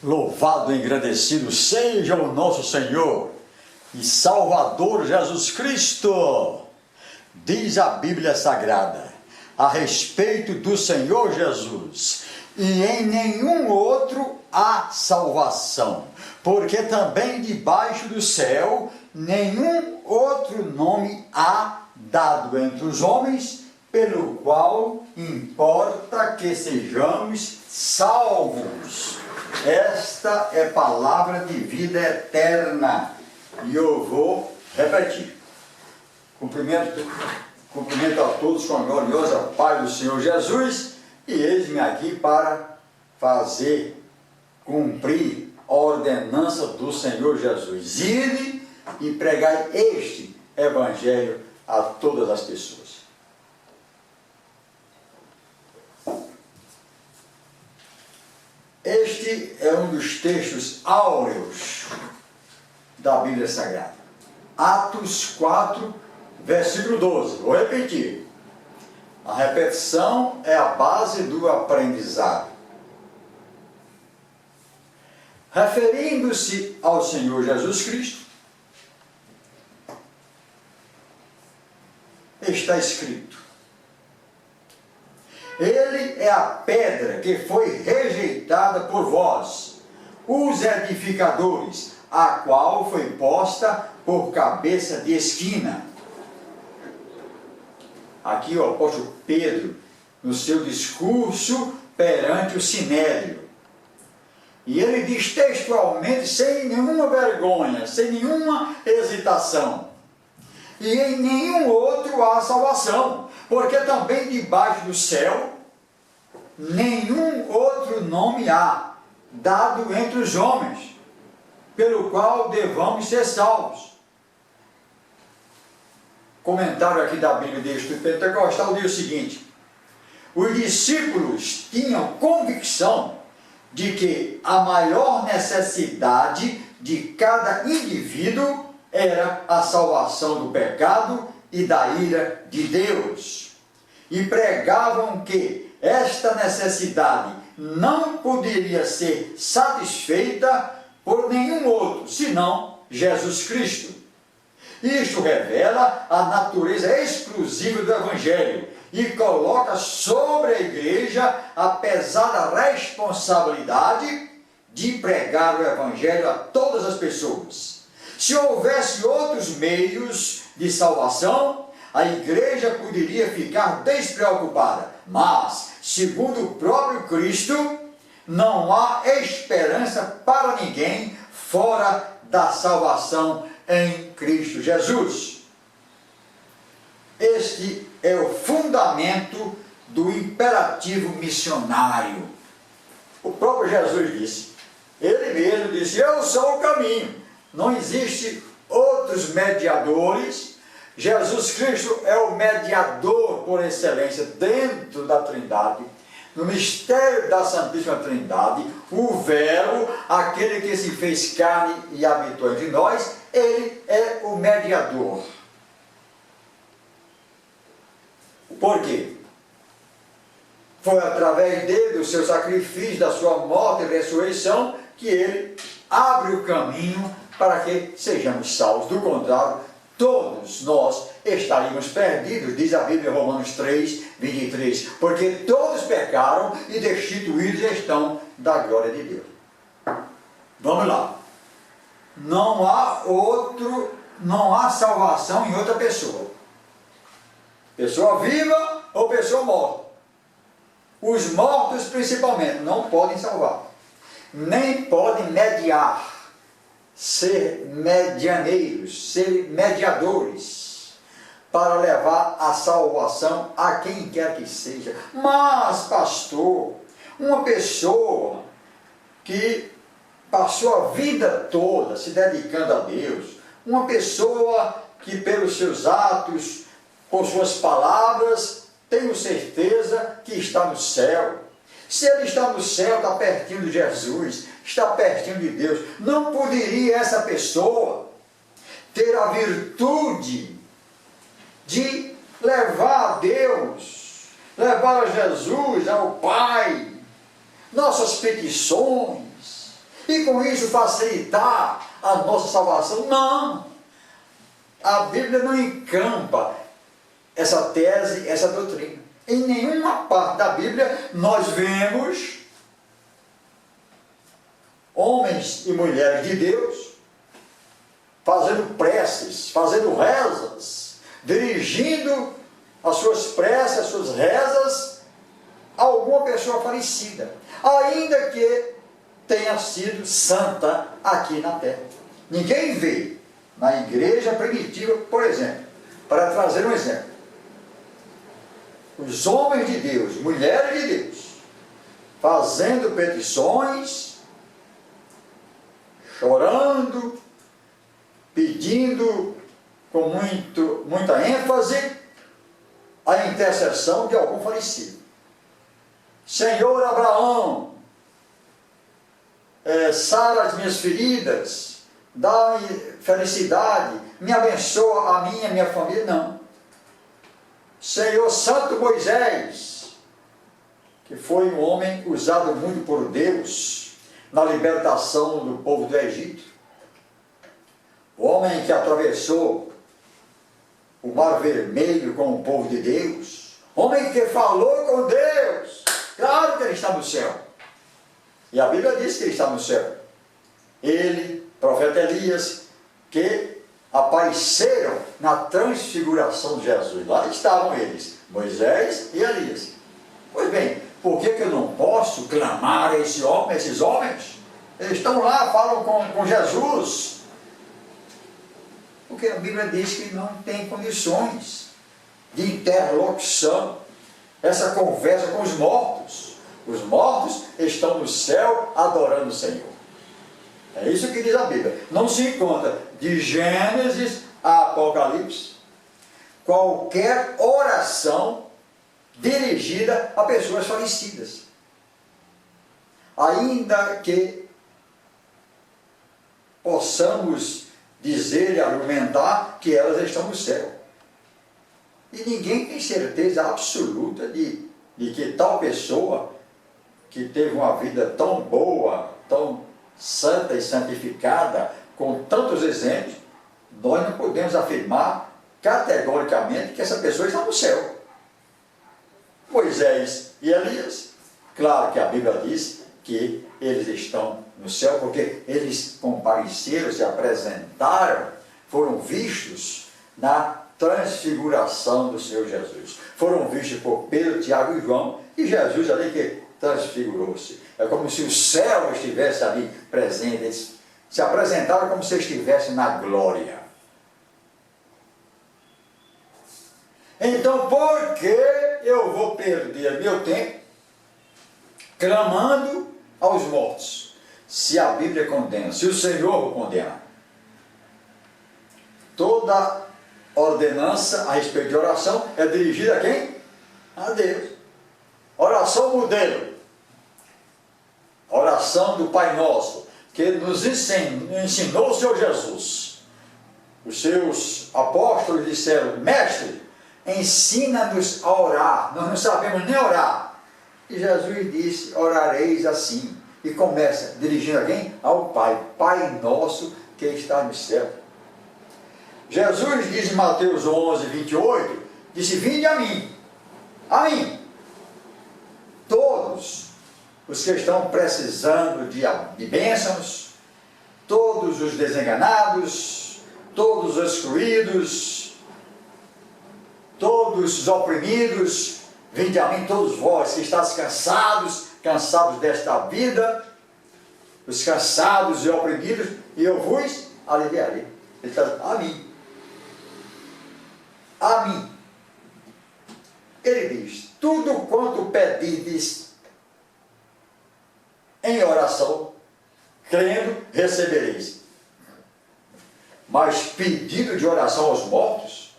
Louvado e engrandecido seja o nosso Senhor e Salvador Jesus Cristo. Diz a Bíblia Sagrada a respeito do Senhor Jesus: e em nenhum outro há salvação, porque também debaixo do céu nenhum outro nome há dado entre os homens, pelo qual importa que sejamos salvos. Esta é palavra de vida eterna. E eu vou repetir. Cumprimento a todos com a gloriosa paz do Senhor Jesus. E eis-me aqui para fazer cumprir a ordenança do Senhor Jesus. Ide e pregai este evangelho a todas as pessoas. Este é um dos textos áureos da Bíblia Sagrada. Atos 4, versículo 12. Vou repetir. A repetição é a base do aprendizado. Referindo-se ao Senhor Jesus Cristo, está escrito: Ele é a pedra que foi rejeitada por vós, os edificadores, a qual foi posta por cabeça de esquina. Aqui o apóstolo Pedro, no seu discurso perante o Sinédrio. E ele diz textualmente, sem nenhuma vergonha, sem nenhuma hesitação: e em nenhum outro há salvação, porque também debaixo do céu nenhum outro nome há dado entre os homens, pelo qual devamos ser salvos. Comentário aqui da Bíblia de Estudo Pentecostal diz o seguinte: os discípulos tinham convicção de que a maior necessidade de cada indivíduo era a salvação do pecado e da ira de Deus, e pregavam que esta necessidade não poderia ser satisfeita por nenhum outro, senão Jesus Cristo. Isto revela a natureza exclusiva do Evangelho e coloca sobre a igreja a pesada responsabilidade de pregar o Evangelho a todas as pessoas. Se houvesse outros meios de salvação, a igreja poderia ficar despreocupada. Mas, segundo o próprio Cristo, não há esperança para ninguém fora da salvação em Cristo Jesus. Este é o fundamento do imperativo missionário. O próprio Jesus disse, ele mesmo disse: eu sou o caminho. Não existe outros mediadores. Jesus Cristo é o mediador por excelência dentro da Trindade, no mistério da Santíssima Trindade. O Verbo, aquele que se fez carne e habitou entre nós, ele é o mediador. Por quê? Foi através dele, do seu sacrifício, da sua morte e ressurreição, que ele abre o caminho para que sejamos salvos. Do contrário, todos nós estaríamos perdidos, diz a Bíblia em Romanos 3, 23, porque todos pecaram e destituídos estão da glória de Deus. Vamos lá. Não há salvação em outra pessoa. Pessoa viva ou pessoa morta. Os mortos, principalmente, não podem salvar. Nem podem mediar, ser medianeiros, ser mediadores, para levar a salvação a quem quer que seja. Mas, pastor, uma pessoa que passou a vida toda se dedicando a Deus, uma pessoa que pelos seus atos, por suas palavras, tenho certeza que está no céu. Se ele está no céu, está pertinho de Jesus, está pertinho de Deus, não poderia essa pessoa ter a virtude de levar a Deus, levar a Jesus, ao Pai, nossas petições, e com isso facilitar a nossa salvação. Não! A Bíblia não encampa essa tese, essa doutrina. Em nenhuma parte da Bíblia nós vemos homens e mulheres de Deus fazendo preces, fazendo rezas, dirigindo as suas preces, as suas rezas a alguma pessoa falecida, ainda que tenha sido santa aqui na terra. Ninguém vê na igreja primitiva, por exemplo, para trazer um exemplo, os homens de Deus, mulheres de Deus, fazendo petições, chorando, pedindo com muita ênfase a intercessão de algum falecido. Senhor Abraão, sara as minhas feridas, dá-me felicidade, me abençoa a mim e a minha família. Não. Senhor Santo Moisés, que foi um homem usado muito por Deus na libertação do povo do Egito, o homem que atravessou o Mar Vermelho com o povo de Deus, homem que falou com Deus, claro que ele está no céu, e a Bíblia diz que ele está no céu. Ele, profeta Elias, que apareceram na transfiguração de Jesus. Lá estavam eles, Moisés e Elias. Pois bem, por que eu não posso clamar a esses homens? Eles estão lá, falam com Jesus. Porque a Bíblia diz que não tem condições de interlocução, essa conversa com os mortos. Os mortos estão no céu adorando o Senhor. É isso que diz a Bíblia. Não se encontra de Gênesis a Apocalipse qualquer oração dirigida a pessoas falecidas, ainda que possamos dizer e argumentar que elas estão no céu. E ninguém tem certeza absoluta de que tal pessoa que teve uma vida tão boa, tão santa e santificada, com tantos exemplos, nós não podemos afirmar categoricamente que essa pessoa está no céu. Moisés e Elias, claro que a Bíblia diz que eles estão no céu, porque eles compareceram, se apresentaram, foram vistos na transfiguração do Senhor Jesus. Foram vistos por Pedro, Tiago e João, e Jesus ali que transfigurou-se. É como se o céu estivesse ali presente. Eles se apresentaram como se estivessem na glória. Então, por que eu vou perder meu tempo clamando aos mortos, se a Bíblia condena, se o Senhor condena? Toda ordenança a respeito de oração é dirigida a quem? A Deus. Oração modelo, a oração do Pai Nosso, que nos ensinou o Senhor Jesus. Os seus apóstolos disseram: Mestre, ensina-nos a orar, nós não sabemos nem orar. E Jesus disse: orareis assim. E começa dirigindo a quem? Ao Pai. Pai Nosso que está no céu. Jesus diz em Mateus 11, 28, disse: vinde a mim, todos os que estão precisando de bênçãos, todos os desenganados, todos os excluídos, todos os oprimidos, vinde a mim todos vós que estáis cansados desta vida, os cansados e oprimidos, e eu vos aliviarei. Ele está dizendo: a mim. Ele diz: tudo quanto pedides em oração, crendo, recebereis. Mas pedido de oração aos mortos?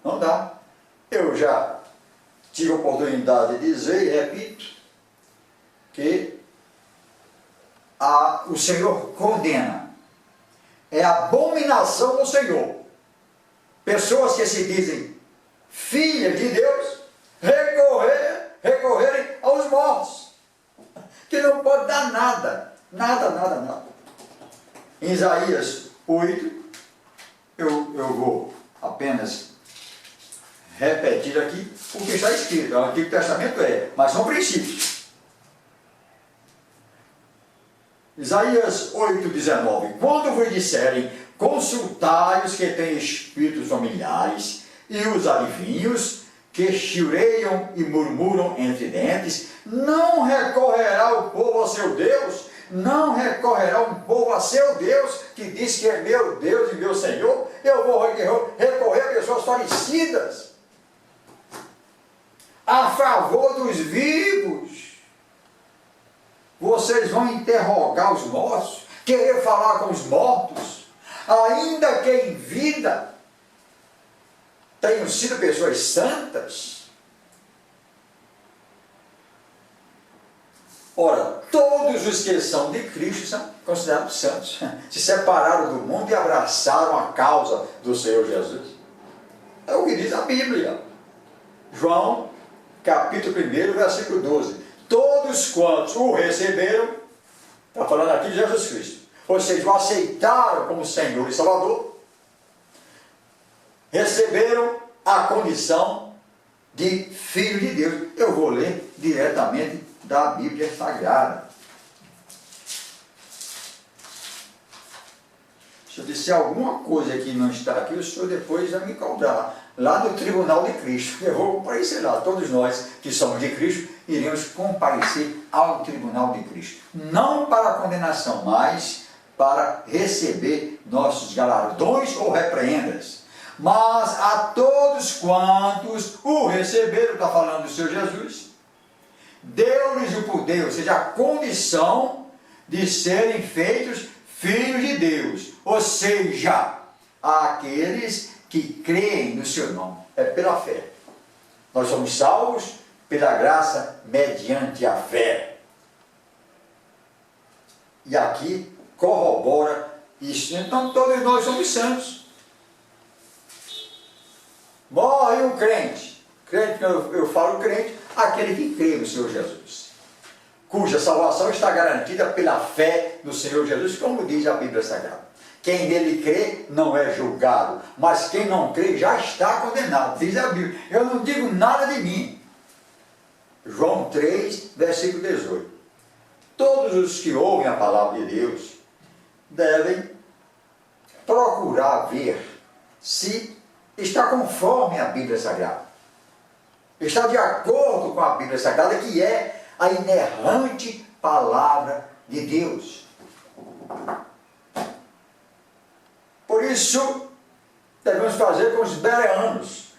Não dá. Eu já tive a oportunidade de dizer e repito que o Senhor condena. É abominação do Senhor pessoas que se dizem filhas de Deus recorrerem aos mortos, que não pode dar nada. Nada, nada, nada. Em Isaías 8, eu vou apenas repetir aqui o que está escrito. O Antigo Testamento mas são princípios. Isaías 8,19. Quando vos disserem, consultai os que têm espíritos familiares e os adivinhos, que chiureiam e murmuram entre dentes, não recorrerá o povo ao seu Deus? Não recorrerá um povo a seu Deus, que diz que é meu Deus e meu Senhor? Eu vou recorrer a pessoas falecidas, a favor dos vivos. Vocês vão interrogar os mortos, querer falar com os mortos, ainda que em vida tenham sido pessoas santas. Ora, todos os que são de Cristo são considerados santos, se separaram do mundo e abraçaram a causa do Senhor Jesus. É o que diz a Bíblia. João, capítulo 1, versículo 12. Todos quantos o receberam, está falando aqui de Jesus Cristo, ou seja, o aceitaram como Senhor e Salvador, receberam a condição de filho de Deus. Eu vou ler diretamente da Bíblia Sagrada. Se eu disser alguma coisa que não está aqui, o senhor depois vai me cobrar lá no tribunal de Cristo. Eu vou comparecer lá. Todos nós que somos de Cristo iremos comparecer ao tribunal de Cristo, não para a condenação, mas para receber nossos galardões ou repreendas. Mas a todos quantos o receberam, está falando do Senhor Jesus, deu-lhes o poder, ou seja, a condição de serem feitos filhos de Deus, ou seja, aqueles que creem no seu nome. É pela fé. Nós somos salvos pela graça mediante a fé. E aqui corrobora isso. Então todos nós somos santos. Morre um crente. Crente, eu falo crente, aquele que crê no Senhor Jesus, cuja salvação está garantida pela fé no Senhor Jesus, como diz a Bíblia Sagrada. Quem nele crê não é julgado, mas quem não crê já está condenado, diz a Bíblia. Eu não digo nada de mim. João 3, versículo 18. Todos os que ouvem a palavra de Deus devem procurar ver se está conforme a Bíblia Sagrada, está de acordo com a Bíblia Sagrada, que é a inerrante palavra de Deus. Por isso, devemos fazer com os bereanos.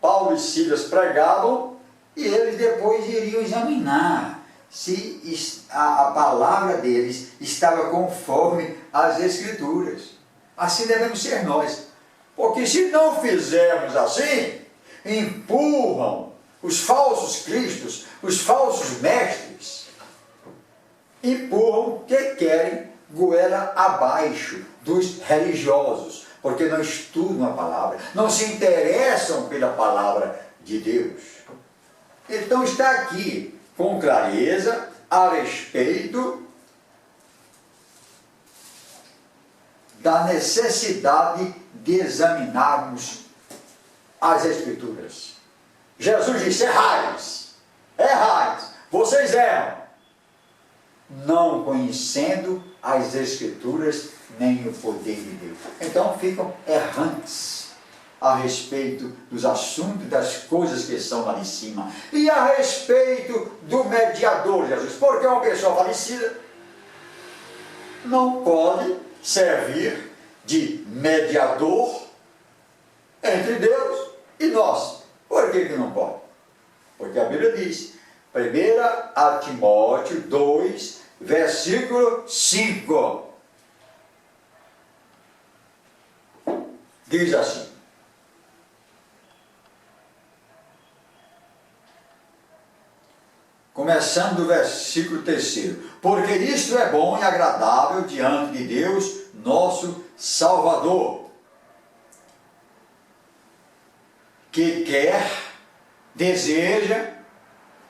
Paulo e Silas pregavam e eles depois iriam examinar se a palavra deles estava conforme as Escrituras. Assim devemos ser nós. Porque se não fizermos assim, empurram os falsos cristos, os falsos mestres, empurram que querem goela abaixo dos religiosos, porque não estudam a palavra, não se interessam pela palavra de Deus. Então está aqui com clareza a respeito da necessidade de examinarmos as Escrituras. Jesus disse: errais, vocês erram, não conhecendo as Escrituras nem o poder de Deus. Então ficam errantes a respeito dos assuntos, das coisas que estão lá em cima. E a respeito do mediador Jesus, porque uma pessoa falecida não pode servir de mediador entre Deus e nós. Por que não pode? Porque a Bíblia diz, 1 Timóteo 2, versículo 5, diz assim: começando do versículo 3, porque isto é bom e agradável diante de Deus, nosso Salvador, que deseja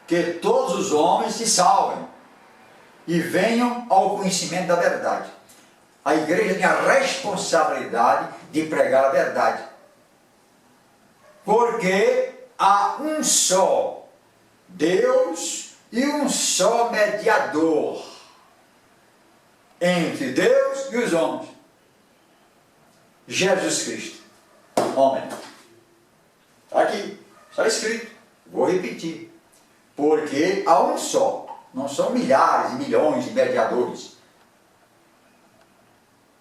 que todos os homens se salvem e venham ao conhecimento da verdade. A igreja tem a responsabilidade de pregar a verdade. Porque há um só Deus e um só mediador entre Deus e os homens. Jesus Cristo. Homem. Está aqui, está escrito. Vou repetir. Porque há um só. Não são milhares e milhões de mediadores.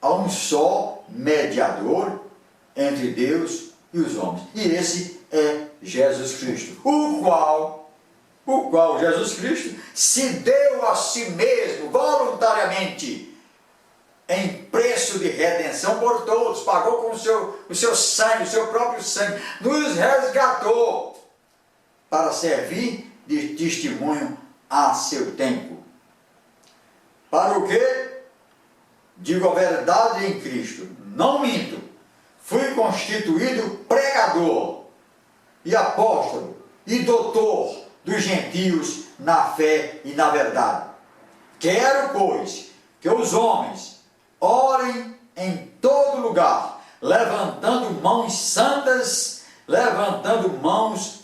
Há um só mediador entre Deus e os homens. E esse é Jesus Cristo. O qual Jesus Cristo se deu a si mesmo voluntariamente em preço de redenção por todos. Pagou com o seu sangue, o seu próprio sangue. Nos resgatou para servir de testemunho a seu tempo. Para o quê? Digo a verdade em Cristo, não minto. Fui constituído pregador e apóstolo e doutor dos gentios na fé e na verdade. Quero, pois, que os homens orem em todo lugar, levantando mãos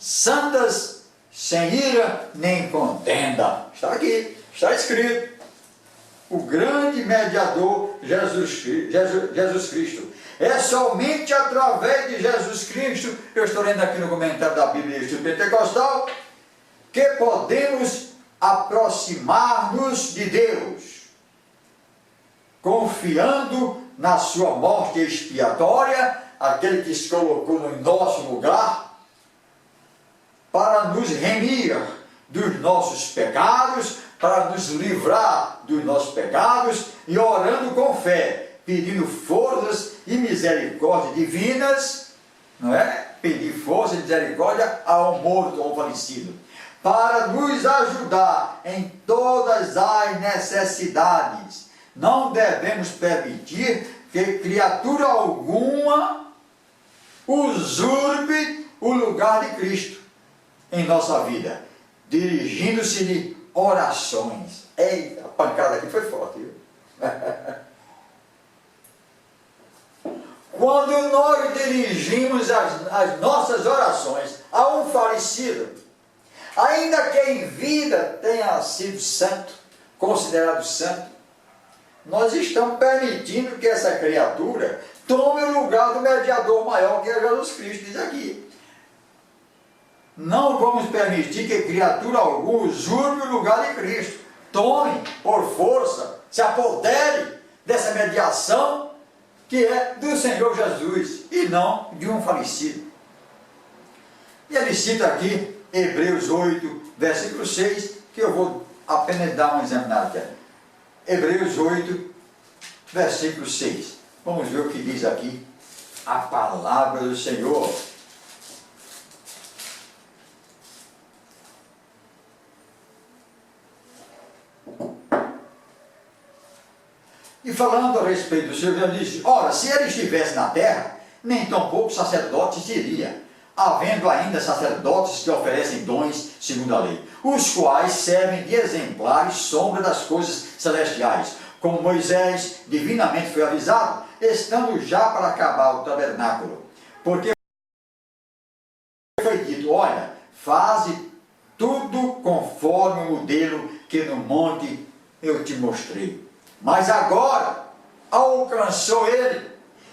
santas, sem ira nem contenda. Está aqui, está escrito. O grande mediador Jesus Cristo. É somente através de Jesus Cristo, eu estou lendo aqui no comentário da Bíblia do Estudo Pentecostal, que podemos aproximar-nos de Deus, confiando na sua morte expiatória, aquele que se colocou no nosso lugar, para nos remir dos nossos pecados, para nos livrar dos nossos pecados, e orando com fé, pedindo forças e misericórdia divinas, não é? Pedir força e misericórdia ao morto ou ao falecido, para nos ajudar em todas as necessidades. Não devemos permitir que criatura alguma usurpe o lugar de Cristo em nossa vida, dirigindo-se-lhe orações. Eita, a pancada aqui foi forte, viu? Quando nós dirigimos as nossas orações a um falecido, ainda que em vida tenha sido santo, considerado santo, nós estamos permitindo que essa criatura tome o lugar do mediador maior, que é Jesus Cristo, diz aqui. Não vamos permitir que criatura alguma usurpe o lugar de Cristo, tome por força, se apodere dessa mediação que é do Senhor Jesus e não de um falecido. E ele cita aqui Hebreus 8, versículo 6, que eu vou apenas dar uma examinada aqui. Hebreus 8, versículo 6. Vamos ver o que diz aqui a palavra do Senhor. E falando a respeito do Senhor, ele disse: ora, se ele estivesse na terra, nem tampouco sacerdote seria, havendo ainda sacerdotes que oferecem dons segundo a lei, os quais servem de exemplares sombra das coisas celestiais, como Moisés divinamente foi avisado, estando já para acabar o tabernáculo. Porque foi dito: olha, faze tudo conforme o modelo que no monte eu te mostrei. Mas agora alcançou ele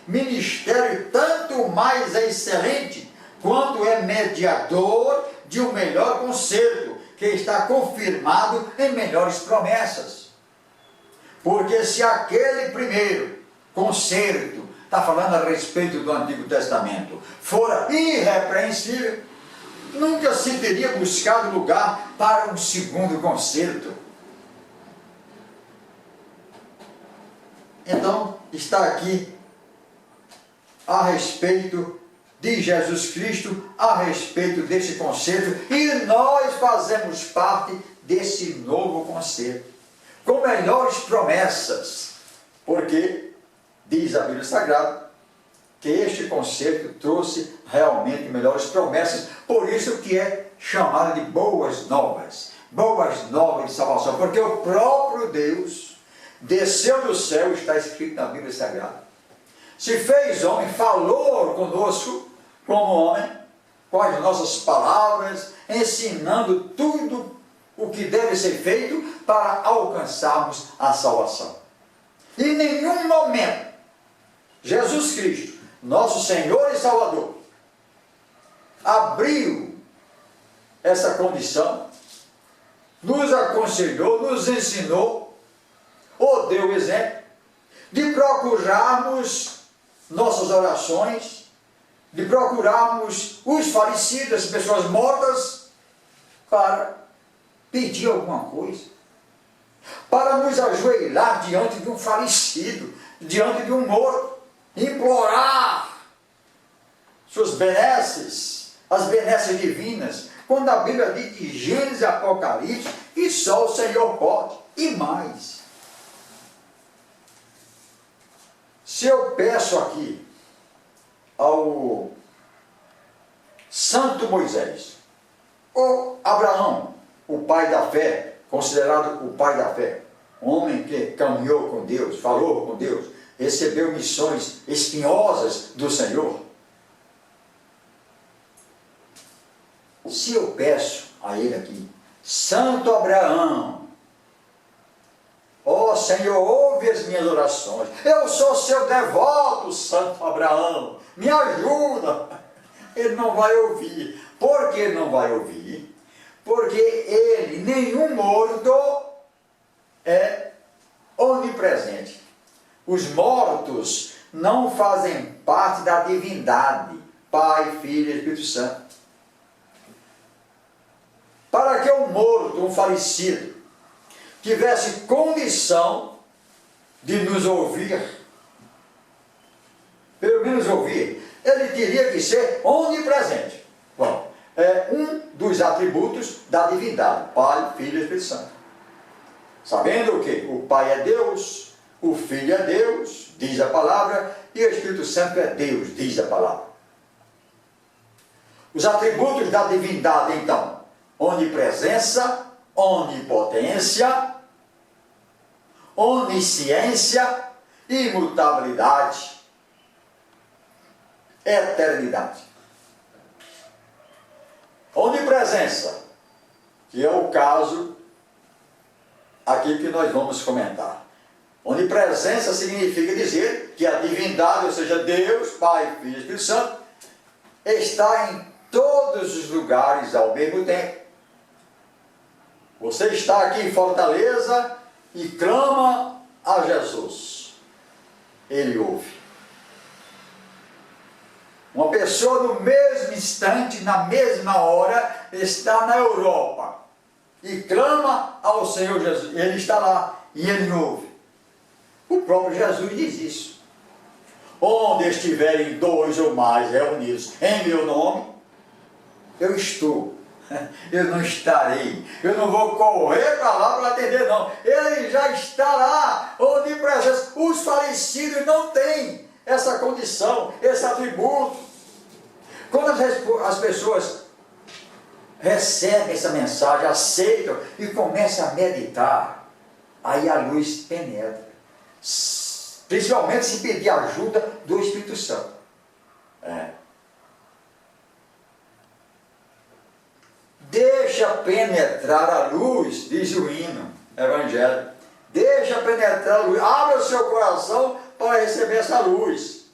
ministério tanto mais excelente, quanto é mediador de um melhor concerto, que está confirmado em melhores promessas. Porque se aquele primeiro concerto, está falando a respeito do Antigo Testamento, fora irrepreensível, nunca se teria buscado lugar para um segundo concerto. Então, está aqui a respeito de Jesus Cristo, a respeito desse concerto, e nós fazemos parte desse novo concerto, com melhores promessas, porque diz a Bíblia Sagrada que este concerto trouxe realmente melhores promessas, por isso que é chamado de boas novas. boas novas de salvação, porque o próprio Deus desceu do céu, está escrito na Bíblia Sagrada, se fez homem, falou conosco como homem, com as nossas palavras, ensinando tudo o que deve ser feito para alcançarmos a salvação. E em nenhum momento Jesus Cristo, nosso Senhor e Salvador, abriu essa condição, nos aconselhou, nos ensinou, ou deu o exemplo de procurarmos nossas orações, de procurarmos os falecidos, as pessoas mortas, para pedir alguma coisa, para nos ajoelhar diante de um falecido, diante de um morto, implorar suas benesses, as benesses divinas, quando a Bíblia diz de Gênesis e Apocalipse que só o Senhor pode, e mais. Se eu peço aqui ao Santo Moisés, ou Abraão, o pai da fé, considerado o pai da fé, homem que caminhou com Deus, falou com Deus, recebeu missões espinhosas do Senhor. Se eu peço a ele aqui, Santo Abraão, ó Senhor, ouve as minhas orações, eu sou seu devoto, Santo Abraão, me ajuda. Ele não vai ouvir. Por que não vai ouvir? Porque ele, nenhum morto, é onipresente. Os mortos não fazem parte da divindade, Pai, Filho e Espírito Santo. Para que um morto, um falecido, tivesse condição de nos ouvir, pelo menos ouvir, ele teria que ser onipresente. Bom, é um dos atributos da divindade, Pai, Filho e Espírito Santo. Sabendo o que? O Pai é Deus, o Filho é Deus, diz a palavra, e o Espírito Santo é Deus, diz a palavra. Os atributos da divindade, então, onipresença, onipotência, onisciência, imutabilidade, eternidade. Onipresença, que é o caso aqui que nós vamos comentar. Onipresença significa dizer que a divindade, ou seja, Deus, Pai, Filho e Espírito Santo, está em todos os lugares ao mesmo tempo. Você está aqui em Fortaleza e clama a Jesus. Ele ouve. Uma pessoa no mesmo instante, na mesma hora, está na Europa e clama ao Senhor Jesus. Ele está lá e ele ouve. O próprio Jesus diz isso. Onde estiverem dois ou mais reunidos em meu nome, eu estou. Eu não estarei. Eu não vou correr para lá para atender, não. Ele já está lá, onipresença. Os falecidos não têm essa condição, esse atributo. Quando as pessoas recebem essa mensagem, aceitam e começam a meditar, aí a luz penetra. Principalmente se pedir ajuda do Espírito Santo. Deixa penetrar a luz, diz o hino evangélico. Deixa penetrar a luz. Abre o seu coração para receber essa luz.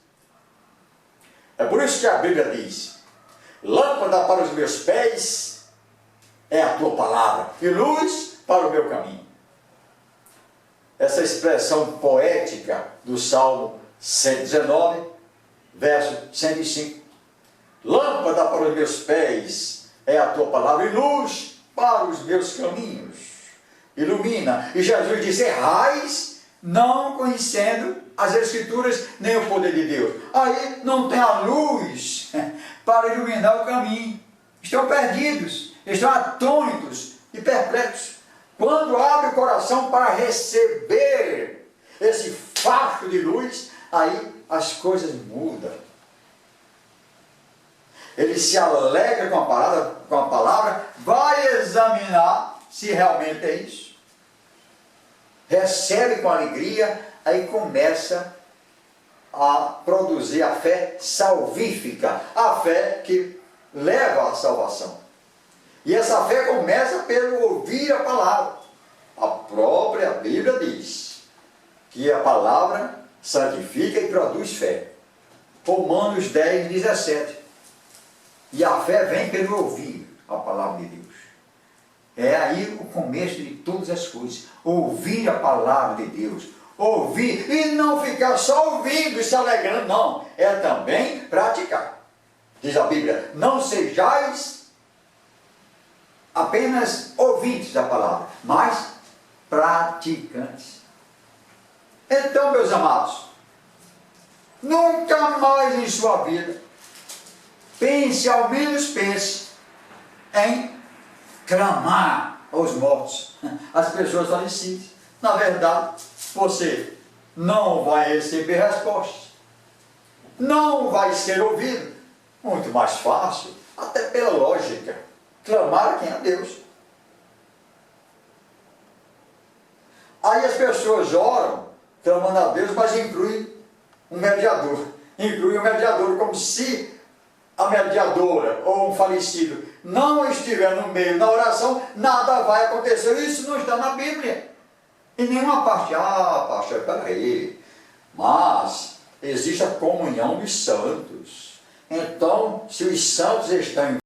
É por isso que a Bíblia diz: lâmpada para os meus pés é a tua palavra, e luz para o meu caminho. Essa expressão poética do Salmo 119, verso 105. Lâmpada para os meus pés é a tua palavra, e luz para os meus caminhos. Ilumina. E Jesus diz: errais, não conhecendo as Escrituras, nem o poder de Deus. Aí não tem a luz para iluminar o caminho. Estão perdidos, estão atônitos e perplexos. Quando abre o coração para receber esse facho de luz, aí as coisas mudam. Ele se alegra com a palavra, vai examinar se realmente é isso. Recebe com alegria, aí começa a produzir a fé salvífica, a fé que leva à salvação. E essa fé começa pelo ouvir a palavra. A própria Bíblia diz que a palavra santifica e produz fé. Romanos 10, 17. E a fé vem pelo ouvir a palavra de Deus. É aí o começo de todas as coisas. Ouvir a palavra de Deus. Ouvir e não ficar só ouvindo e se alegrando, não. É também praticar. Diz a Bíblia, não sejais apenas ouvintes da palavra, mas praticantes. Então, meus amados, nunca mais em sua vida pense, ao menos pense, em clamar aos mortos, as pessoas falecidas. Na verdade, você não vai receber respostas, não vai ser ouvido. Muito mais fácil, até pela lógica, clamar a quem? A Deus. Aí as pessoas oram, clamando a Deus, mas incluem um mediador. Inclui o mediador, como se a mediadora ou um falecido não estiver no meio da oração, nada vai acontecer. Isso não está na Bíblia. Em nenhuma parte. Ah, pastor, peraí. Mas existe a comunhão dos santos. Então, se os santos estão em